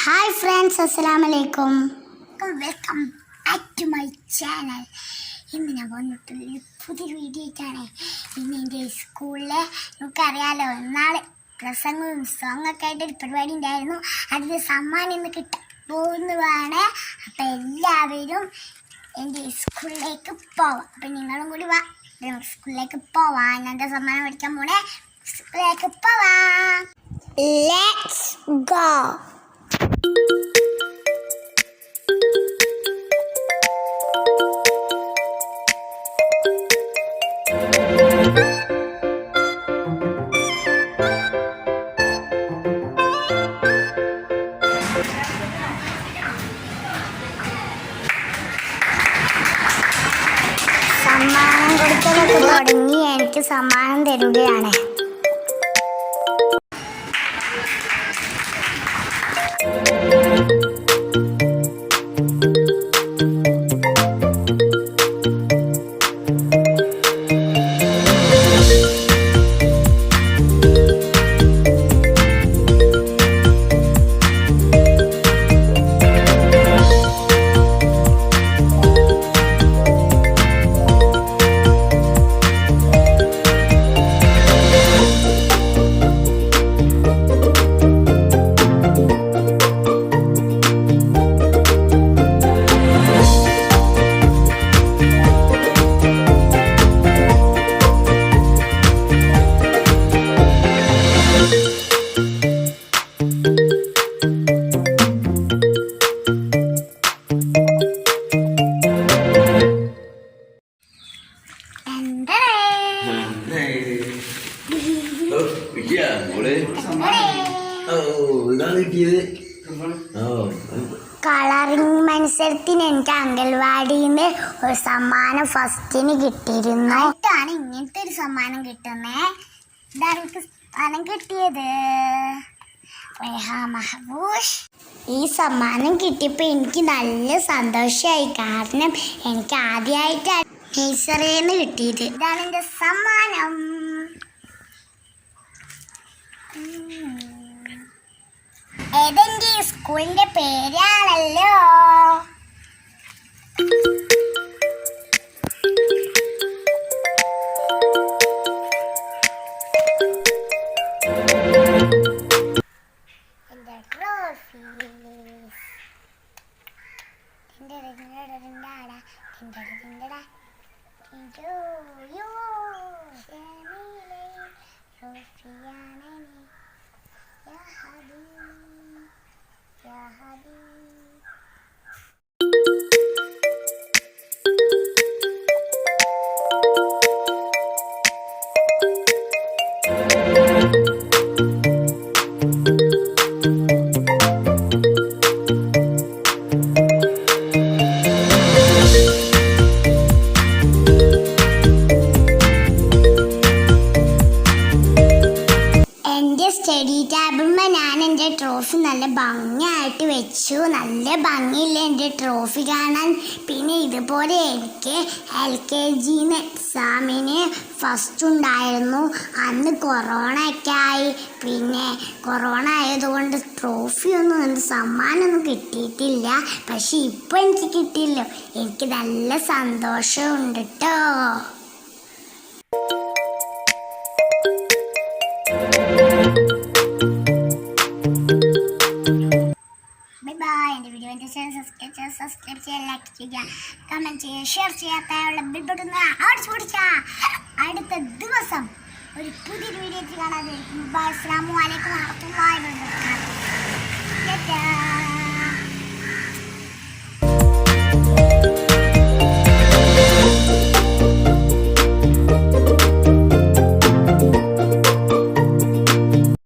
Hi friends, അസ്സലാമലൈക്കും. Welcome back to my channel. ഇന്ന് ഞാൻ വന്നിട്ടുള്ള പുതിയൊരു വീഡിയോ ആയിട്ടാണ്. ഇന്ന് എൻ്റെ സ്കൂളിൽ നമുക്കറിയാലോ, നാളെ പ്രസംഗവും സോങ്ങൊക്കെ ആയിട്ടൊരു പരിപാടി ഉണ്ടായിരുന്നു. അതിന് സമ്മാനം ഇന്ന് കിട്ടാൻ പോകുന്നതാണ്. അപ്പം എല്ലാവരും എൻ്റെ സ്കൂളിലേക്ക് പോവാം. അപ്പം നിങ്ങളും കൂടി വാ, സ്കൂളിലേക്ക് പോവാം. ഞാൻ എൻ്റെ സമ്മാനം മേടിക്കാൻ പോണേ. സ്കൂളിലേക്ക് പോവാം. Let's go. സമ്മാനം കൊടുക്കലൊക്കെ തുടങ്ങി. എനിക്ക് സമ്മാനം തരുകയാണ്. കളറിംഗ് മത്സരത്തിന് എനിക്ക് അംഗൻവാടിയിൽ നിന്ന് ഒരു സമ്മാനം ഫസ്റ്റിന് കിട്ടിയിരുന്നു. ാണ് ഇങ്ങനത്തെ ഒരു സമ്മാനം കിട്ടുന്നത്. ഇതാണ് എനിക്ക് സമ്മാനം കിട്ടിയത്. mahwush. ഈ സമ്മാനം കിട്ടിയപ്പോൾ എനിക്ക് നല്ല സന്തോഷമായി. കാരണം എനിക്ക് ആദ്യമായിട്ടാണ് നഴ്സറിയിൽ നിന്ന് കിട്ടിയത്. ഇതാണ് എൻ്റെ സമ്മാനം. ഏതെന്റെ സ്കൂളിന്റെ പേരാണല്ലോ. എന്റെ ട്രോഫി സ്റ്റഡി ടേബിളിൽ ഞാൻ എൻ്റെ ട്രോഫി നല്ല ഭംഗിയായിട്ട് വെച്ചു. നല്ല ഭംഗിയില്ല എൻ്റെ ട്രോഫി കാണാൻ. പിന്നെ ഇതുപോലെ എനിക്ക് LKG എക്സാമിന് ഫസ്റ്റ് ഉണ്ടായിരുന്നു. അന്ന് കൊറോണ ഒക്കെ ആയി. പിന്നെ കൊറോണ ആയതുകൊണ്ട് ട്രോഫിയൊന്നും എൻ്റെ സമ്മാനമൊന്നും കിട്ടിയിട്ടില്ല. പക്ഷെ ഇപ്പം എനിക്ക് കിട്ടിയില്ല. എനിക്ക് നല്ല സന്തോഷമുണ്ട് കേട്ടോ. എൻ്റെ വീഡിയോ സബ്സ്ക്രൈബ് ചെയ്യുക, ലൈക്ക് ചെയ്യുക, കമൻറ്റ് ചെയ്യുക, ഷെയർ ചെയ്യാത്ത ബെൽ ബട്ടൺ അടിച്ചു പിടിച്ചാൽ അടുത്ത ദിവസം ഒരു പുതിയൊരു വീഡിയോ കാണാതെ. അസ്സലാമു അലൈക്കും വറഹ്മത്തുള്ളാഹി